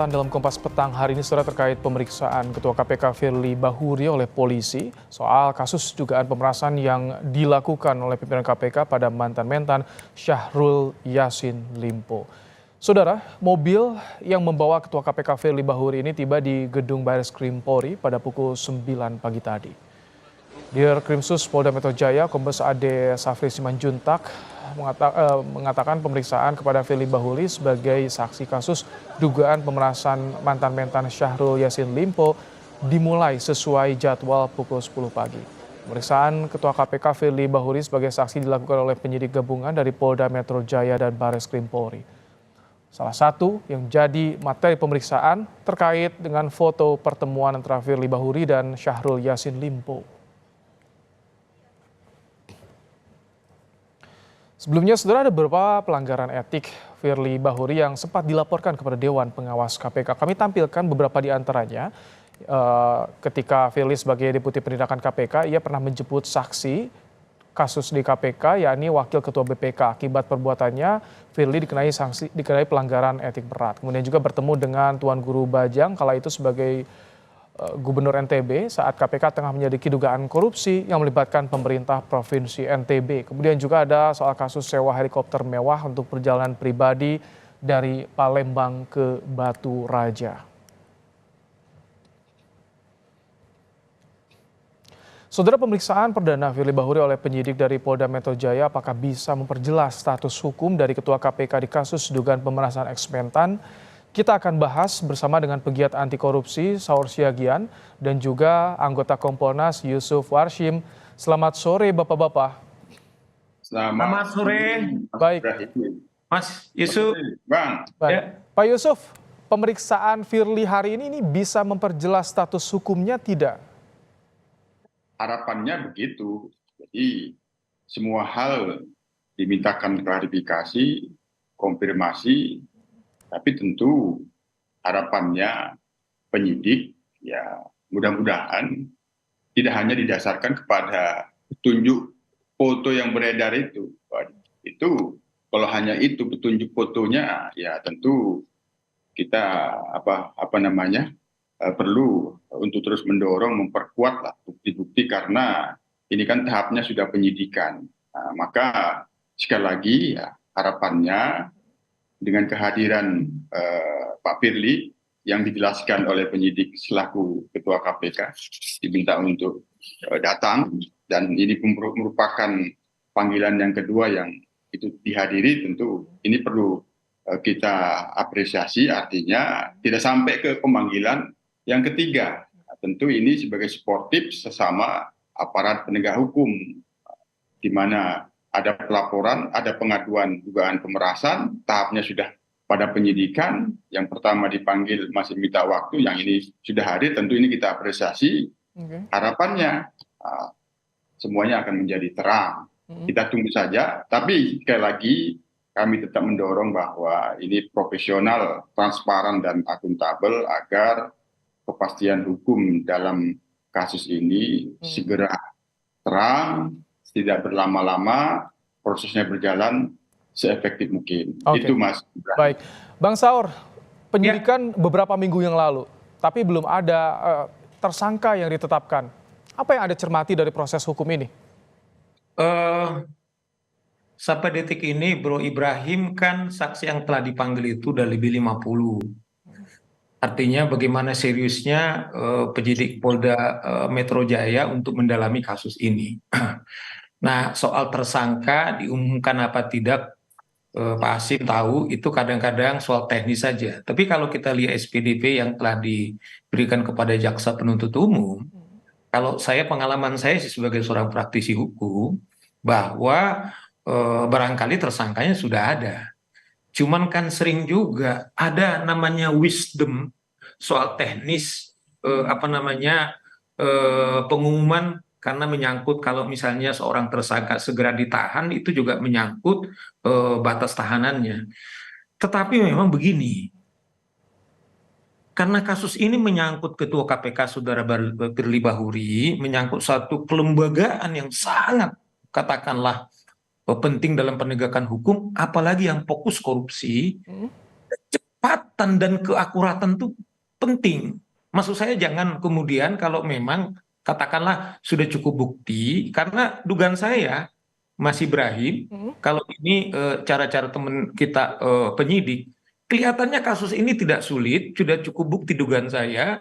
Dalam Kompas Petang hari ini saudara terkait pemeriksaan Ketua KPK Firly Bahuri oleh polisi soal kasus dugaan pemerasan yang dilakukan oleh pimpinan KPK pada mantan-mentan Syahrul Yassin Limpo. Saudara, mobil yang membawa Ketua KPK Firly Bahuri ini tiba di Gedung Barreskrim Polri pada pukul 9 pagi tadi. Dirkrimsus Polda Metro Jaya Kombes Ade Safri Simanjuntak mengatakan pemeriksaan kepada Firly Bahuri sebagai saksi kasus dugaan pemerasan mantan-mentan Syahrul Yassin Limpo dimulai sesuai jadwal pukul 10 pagi. Pemeriksaan Ketua KPK Firly Bahuri sebagai saksi dilakukan oleh penyidik gabungan dari Polda Metro Jaya dan Barreskrim Polri. Salah satu yang jadi materi pemeriksaan terkait dengan foto pertemuan antara Firly Bahuri dan Syahrul Yassin Limpo. Sebelumnya, saudara, ada beberapa pelanggaran etik Firly Bahuri yang sempat dilaporkan kepada Dewan Pengawas KPK. Kami tampilkan beberapa di antaranya. Ketika Firly sebagai Deputi Penindakan KPK, ia pernah menjemput saksi kasus di KPK, yakni Wakil Ketua BPK. Akibat perbuatannya, Firly dikenai pelanggaran etik berat. Kemudian juga bertemu dengan Tuan Guru Bajang, kala itu sebagai Gubernur NTB saat KPK tengah menyelidiki dugaan korupsi yang melibatkan pemerintah Provinsi NTB. Kemudian juga ada soal kasus sewa helikopter mewah untuk perjalanan pribadi dari Palembang ke Batu Raja. Saudara, pemeriksaan perdana Firly Bahuri oleh penyidik dari Polda Metro Jaya apakah bisa memperjelas status hukum dari Ketua KPK di kasus dugaan pemerasan eksmentan? Kita akan bahas bersama dengan pegiat anti korupsi Saur Siagian dan juga anggota Kompolnas Yusuf Warshim. Selamat sore Bapak-bapak. Selamat sore. Baik. Mas Yusuf. Bang. Baik. Ya. Pak Yusuf, pemeriksaan Firly hari ini bisa memperjelas status hukumnya tidak? Harapannya begitu. Jadi semua hal dimintakan klarifikasi, konfirmasi. Tapi tentu harapannya penyidik ya mudah-mudahan tidak hanya didasarkan kepada petunjuk foto yang beredar itu. Itu kalau hanya itu petunjuk fotonya ya tentu kita perlu untuk terus mendorong memperkuatlah bukti-bukti karena ini kan tahapnya sudah penyidikan. Nah, maka sekali lagi ya harapannya dengan kehadiran Pak Firly yang dijelaskan oleh penyidik selaku Ketua KPK diminta untuk datang dan ini merupakan panggilan yang kedua yang itu dihadiri, tentu ini perlu kita apresiasi, artinya tidak sampai ke pemanggilan yang ketiga. Nah, tentu ini sebagai sportif sesama aparat penegak hukum di mana ada pelaporan, ada pengaduan dugaan pemerasan, tahapnya sudah pada penyidikan. Yang pertama dipanggil masih minta waktu, yang ini sudah hadir, tentu ini kita apresiasi. Harapannya semuanya akan menjadi terang. Kita tunggu saja, tapi sekali lagi kami tetap mendorong bahwa ini profesional, transparan, dan akuntabel agar kepastian hukum dalam kasus ini segera terang, tidak berlama-lama, prosesnya berjalan seefektif mungkin. Itu Mas. Baik, Bang Saur, penyidikan beberapa minggu yang lalu, tapi belum ada tersangka yang ditetapkan. Apa yang Anda cermati dari proses hukum ini? Sampai detik ini Bro Ibrahim kan saksi yang telah dipanggil itu udah lebih 50. Artinya bagaimana seriusnya penyidik Polda Metro Jaya untuk mendalami kasus ini. Nah, soal tersangka diumumkan apa tidak, Pak Hasim tahu itu kadang-kadang soal teknis saja. Tapi kalau kita lihat SPDP yang telah diberikan kepada jaksa penuntut umum, kalau pengalaman saya sih sebagai seorang praktisi hukum, bahwa barangkali tersangkanya sudah ada. Cuman kan sering juga ada namanya wisdom soal teknis, pengumuman. Karena menyangkut kalau misalnya seorang tersangka segera ditahan, itu juga menyangkut batas tahanannya. Tetapi memang begini, karena kasus ini menyangkut Ketua KPK Saudara Firly Bahuri, menyangkut satu kelembagaan yang sangat katakanlah penting dalam penegakan hukum, apalagi yang fokus korupsi, cepat ketepatan dan keakuratan itu penting. Maksud saya jangan kemudian kalau memang katakanlah sudah cukup bukti, karena dugaan saya Mas Ibrahim, Hmm. kalau ini cara-cara teman kita penyidik, kelihatannya kasus ini tidak sulit, sudah cukup bukti dugaan saya,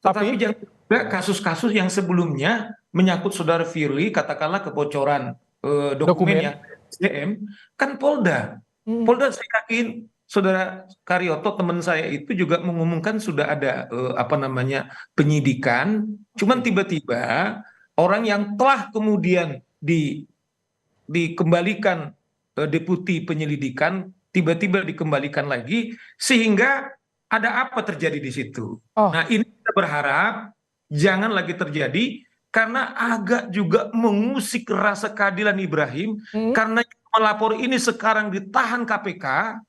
tetapi Tapi jangan juga kasus-kasus yang sebelumnya menyangkut saudara Firly, katakanlah kebocoran dokumen dokumen. yang SDM, kan Polda. Hmm. Polda saya yakin saudara Karyoto teman saya itu juga mengumumkan sudah ada apa namanya penyidikan, cuman tiba-tiba orang yang telah kemudian dikembalikan deputi penyelidikan tiba-tiba dikembalikan lagi sehingga ada apa terjadi di situ. Oh, Nah, ini kita berharap jangan lagi terjadi karena agak juga mengusik rasa keadilan Ibrahim hmm. karena yang melapor ini sekarang ditahan KPK.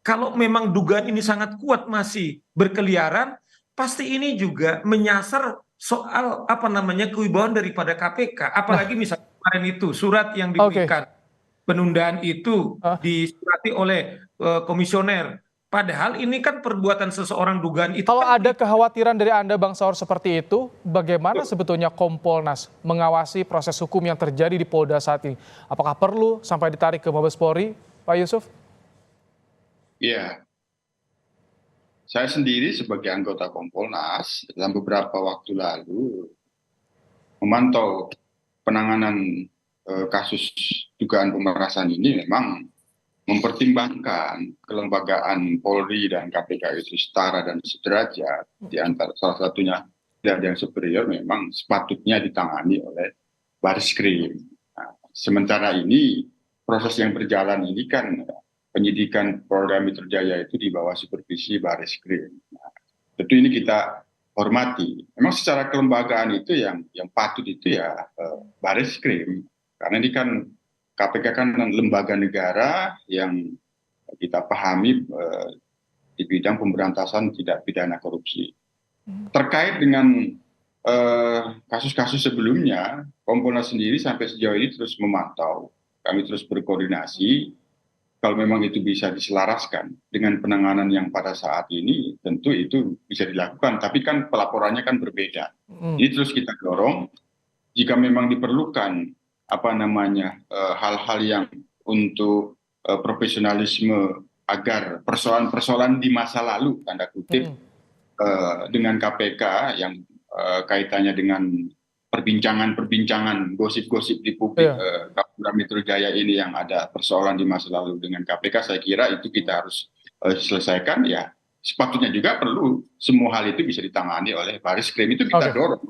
Kalau memang dugaan ini sangat kuat masih berkeliaran, pasti ini juga menyasar soal apa namanya kewibawaan daripada KPK. Nah, Apalagi misalnya kemarin itu surat yang oke. diberikan penundaan itu Ah, disurati oleh komisioner. Padahal ini kan perbuatan seseorang dugaan itu kalau kan ada kekhawatiran dari Anda, Bang Saur, seperti itu, bagaimana sebetulnya Kompolnas mengawasi proses hukum yang terjadi di Polda saat ini? Apakah perlu sampai ditarik ke Mabes Polri, Pak Yusuf? Ya, saya sendiri sebagai anggota Kompolnas dalam beberapa waktu lalu memantau penanganan kasus dugaan pemerasan ini, memang mempertimbangkan kelembagaan Polri dan KPK itu setara dan sederajat, di antara salah satunya tidak ada yang superior, memang sepatutnya ditangani oleh Baris-Krim. Nah, sementara ini proses yang berjalan ini kan penyidikan Polda Metro Jaya itu di bawah supervisi Baris-Krim. Nah, tentu ini kita hormati. Memang secara kelembagaan itu yang patut itu ya Baris-Krim, karena ini kan KPK kan lembaga negara yang kita pahami di bidang pemberantasan tindak pidana korupsi. Terkait dengan kasus-kasus sebelumnya, Kompolnas sendiri sampai sejauh ini terus memantau, kami terus berkoordinasi. Kalau memang itu bisa diselaraskan dengan penanganan yang pada saat ini, tentu itu bisa dilakukan. Tapi kan pelaporannya kan berbeda. Jadi terus kita dorong, jika memang diperlukan hal-hal yang untuk profesionalisme agar persoalan-persoalan di masa lalu, tanda kutip, dengan KPK yang kaitannya dengan perbincangan, gosip-gosip di publik Polda Metro Jaya ini yang ada persoalan di masa lalu dengan KPK, saya kira itu kita harus selesaikan. Ya, sepatutnya juga perlu semua hal itu bisa ditangani oleh Baris-Krim, itu kita dorong.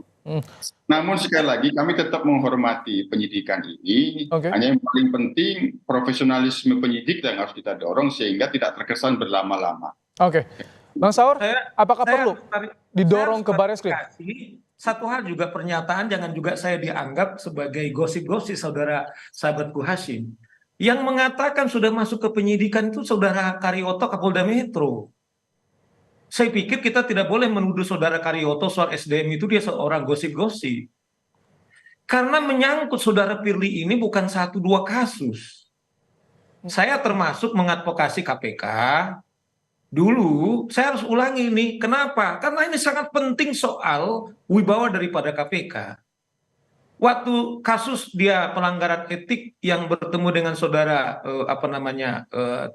Namun sekali lagi kami tetap menghormati penyidikan ini. Hanya yang paling penting profesionalisme penyidik yang harus kita dorong sehingga tidak terkesan berlama-lama. Oke, Bang Saur, apakah perlu didorong ke Baris-Krim? Satu hal juga pernyataan, jangan juga saya dianggap sebagai gosip-gosip saudara sahabatku Hashim. Yang mengatakan sudah masuk ke penyidikan itu saudara Karyoto Kapolda Metro. Saya pikir kita tidak boleh menuduh saudara Karyoto soal SDM itu dia seorang gosip-gosip. Karena menyangkut saudara Firly ini bukan 1-2 kasus. Saya termasuk mengadvokasi KPK. Dulu saya harus ulangi ini. Kenapa? Karena ini sangat penting soal wibawa daripada KPK. Waktu kasus dia pelanggaran etik yang bertemu dengan saudara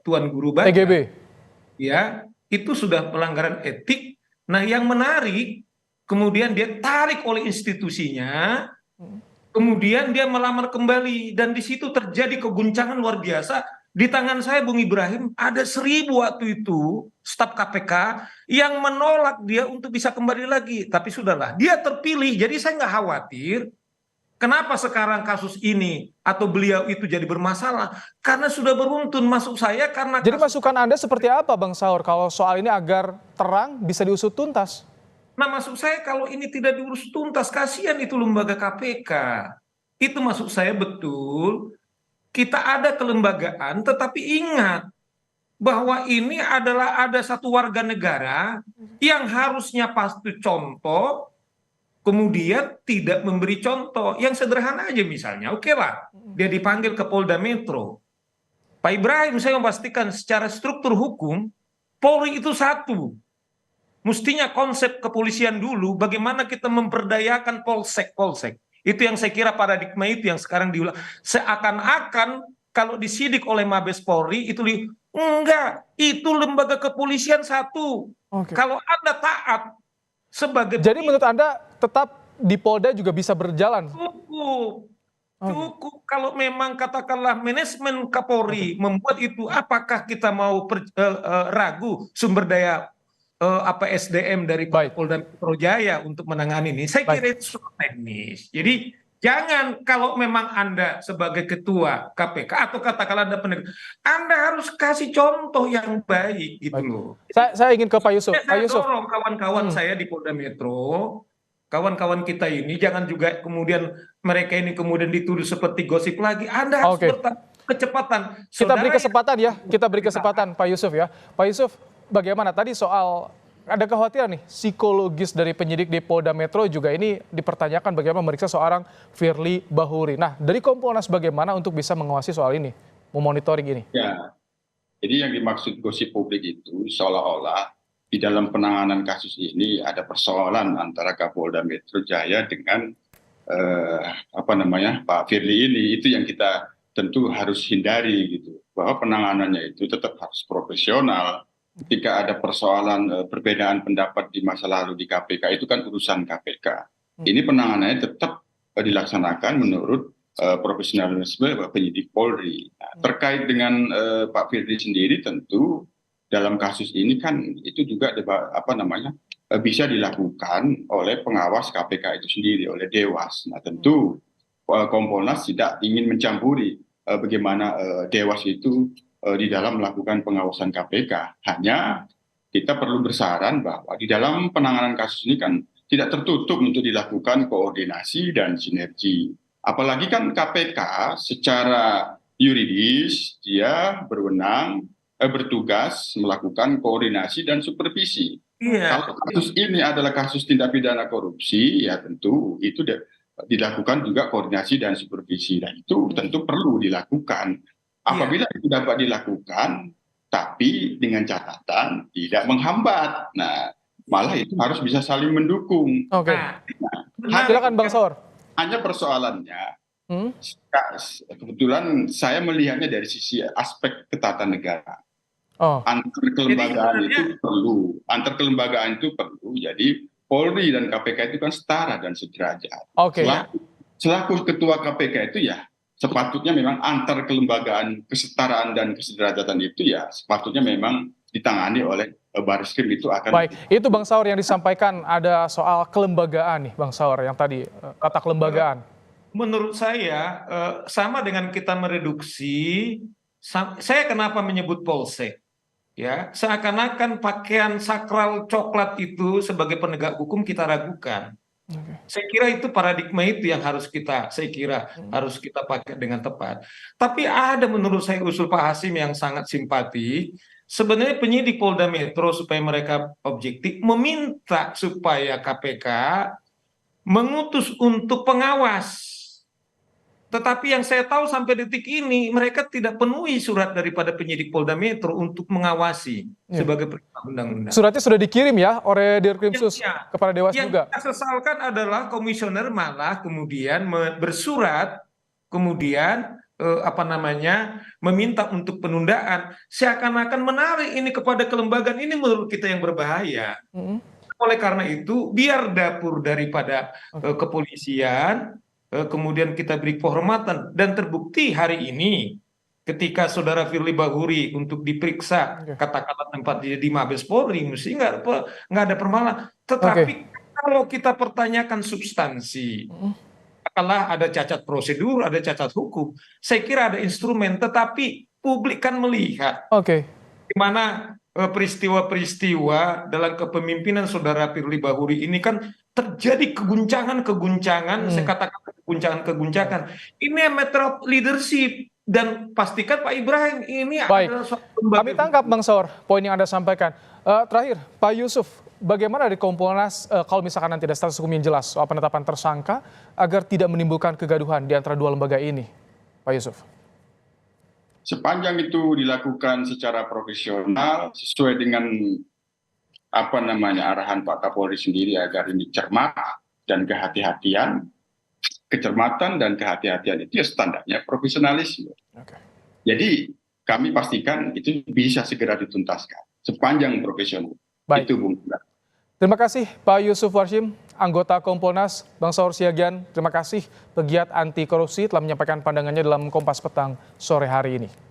Tuan Guru Bajang, TGB, ya itu sudah pelanggaran etik. Nah, yang menarik kemudian dia tarik oleh institusinya, kemudian dia melamar kembali dan di situ terjadi keguncangan luar biasa. Di tangan saya Bung Ibrahim ada 1000 waktu itu staf KPK yang menolak dia untuk bisa kembali lagi. Tapi sudahlah, dia terpilih. Jadi saya nggak khawatir. Kenapa sekarang kasus ini atau beliau itu jadi bermasalah? Karena sudah beruntun, masuk saya karena... Jadi masukan Anda seperti apa Bang Saur kalau soal ini agar terang bisa diusut tuntas? Nah, maksud saya kalau ini tidak diurus tuntas, kasihan itu lembaga KPK. Itu maksud saya betul. Kita ada kelembagaan, tetapi ingat bahwa ini adalah ada satu warga negara yang harusnya pasti contoh, kemudian tidak memberi contoh. Yang sederhana aja misalnya, oke lah, dia dipanggil ke Polda Metro. Pak Ibrahim, saya memastikan secara struktur hukum, Polri itu satu. Mestinya konsep kepolisian dulu, bagaimana kita memperdayakan polsek-polsek. Itu yang saya kira paradigma itu yang sekarang diulang. Seakan-akan kalau disidik oleh Mabes Polri, enggak, itu lembaga kepolisian satu. Oke. Kalau Anda taat sebagai Jadi menurut Anda tetap di Polda juga bisa berjalan? cukup. Cukup kalau memang katakanlah manajemen Kapolri membuat itu, apakah kita mau ragu sumber daya SDM dari Baik. Polda Metro Jaya untuk menangani ini? Saya kira itu soal teknis. Jadi jangan, kalau memang Anda sebagai ketua KPK atau katakanlah Anda penegak, Anda harus kasih contoh yang baik gitu loh. Saya ingin ke Pak Yusuf. Pak Saya Yusuf, dorong kawan-kawan saya di Polda Metro, kawan-kawan kita ini jangan juga kemudian mereka ini kemudian dituduh seperti gosip lagi. Anda harus Oke. kecepatan. kita beri Saudara kesempatan ya, kita beri kesempatan Pak Yusuf ya. Pak Yusuf, bagaimana tadi soal ada kekhawatiran nih psikologis dari penyidik di Polda Metro juga ini dipertanyakan bagaimana memeriksa seorang Firly Bahuri. Nah, dari Kompolnas bagaimana untuk bisa mengawasi soal ini, memonitoring ini? Ya, jadi yang dimaksud gosip publik itu seolah-olah di dalam penanganan kasus ini ada persoalan antara Kapolda Metro Jaya dengan Pak Firly ini. Itu yang kita tentu harus hindari gitu, bahwa penanganannya itu tetap harus profesional. Ketika ada persoalan perbedaan pendapat di masa lalu di KPK, itu kan urusan KPK. Ini penanganannya tetap dilaksanakan menurut profesionalisme penyidik Polri. Nah, terkait dengan Pak Firly sendiri, tentu dalam kasus ini kan itu juga bisa dilakukan oleh pengawas KPK itu sendiri, oleh Dewas. Nah, tentu Kompolnas tidak ingin mencampuri bagaimana Dewas itu di dalam melakukan pengawasan KPK. Hanya kita perlu bersaran bahwa di dalam penanganan kasus ini kan tidak tertutup untuk dilakukan koordinasi dan sinergi. Apalagi kan KPK secara yuridis dia bertugas melakukan koordinasi dan supervisi. Iya. Kalau kasus ini adalah kasus tindak pidana korupsi, ya tentu itu dilakukan juga koordinasi dan supervisi, dan itu tentu perlu dilakukan. Apabila itu dapat dilakukan, tapi dengan catatan tidak menghambat. Nah, malah itu harus bisa saling mendukung. Oke. Nah, Silakan Bang Saur. hanya persoalannya, kebetulan saya melihatnya dari sisi aspek ketatanegaraan. Antar kelembagaan itu perlu. Jadi Polri dan KPK itu kan setara dan sederajat. Oke. Selaku ketua KPK itu ya sepatutnya memang antar kelembagaan kesetaraan dan kesederajatan itu ya sepatutnya memang ditangani oleh Barreskrim. Itu akan. Baik, itu Bang Saur yang disampaikan ada soal kelembagaan nih Bang Saur yang tadi kata kelembagaan. Menurut saya sama dengan kita mereduksi. Saya kenapa menyebut polsek? Ya, seakan-akan pakaian sakral coklat itu sebagai penegak hukum kita ragukan. Saya kira itu paradigma itu yang harus kita pakai dengan tepat. Tapi ada menurut saya usul Pak Hasim yang sangat simpatik. Sebenarnya penyidik Polda Metro supaya mereka objektif meminta supaya KPK mengutus untuk pengawas. Tetapi yang saya tahu sampai detik ini mereka tidak penuhi surat daripada penyidik Polda Metro untuk mengawasi sebagai perintah undang-undang. Suratnya sudah dikirim ya oleh Dirkrimsus kepada Dewas juga. Yang kita sesalkan adalah komisioner malah kemudian bersurat, kemudian meminta untuk penundaan, seakan-akan menarik ini kepada kelembagaan. Ini menurut kita yang berbahaya. Oleh karena itu, biar dapur daripada kepolisian kemudian kita beri penghormatan, dan terbukti hari ini ketika saudara Firly Bahuri untuk diperiksa katakanlah tempat dia di Mabes Polri mesti nggak ada permasalahan. Tetapi kalau kita pertanyakan substansi, katakanlah ada cacat prosedur, ada cacat hukum, saya kira ada instrumen, tetapi publik kan melihat di mana peristiwa-peristiwa dalam kepemimpinan saudara Firly Bahuri ini kan terjadi keguncangan, saya katakan keguncangan. Ini matter of leadership, dan pastikan Pak Ibrahim ini adalah suatu lembaga. Kami tangkap Bang Saur poin yang Anda sampaikan. Terakhir, Pak Yusuf, bagaimana di Kompolnas kalau misalkan nanti ada status hukum yang jelas soal penetapan tersangka agar tidak menimbulkan kegaduhan di antara dua lembaga ini, Pak Yusuf? sepanjang itu dilakukan secara profesional sesuai dengan arahan Pak Kapolri sendiri agar ini cermat dan kehati-hatian, kecermatan dan kehati-hatian itu ya standarnya profesionalisme. Oke. Jadi kami pastikan itu bisa segera dituntaskan sepanjang profesional. Baik. Itu Bung. Terima kasih Pak Yusuf Warshim, anggota Kompolnas, Bang Saur Siagian. Terima kasih pegiat anti korupsi telah menyampaikan pandangannya dalam Kompas Petang sore hari ini.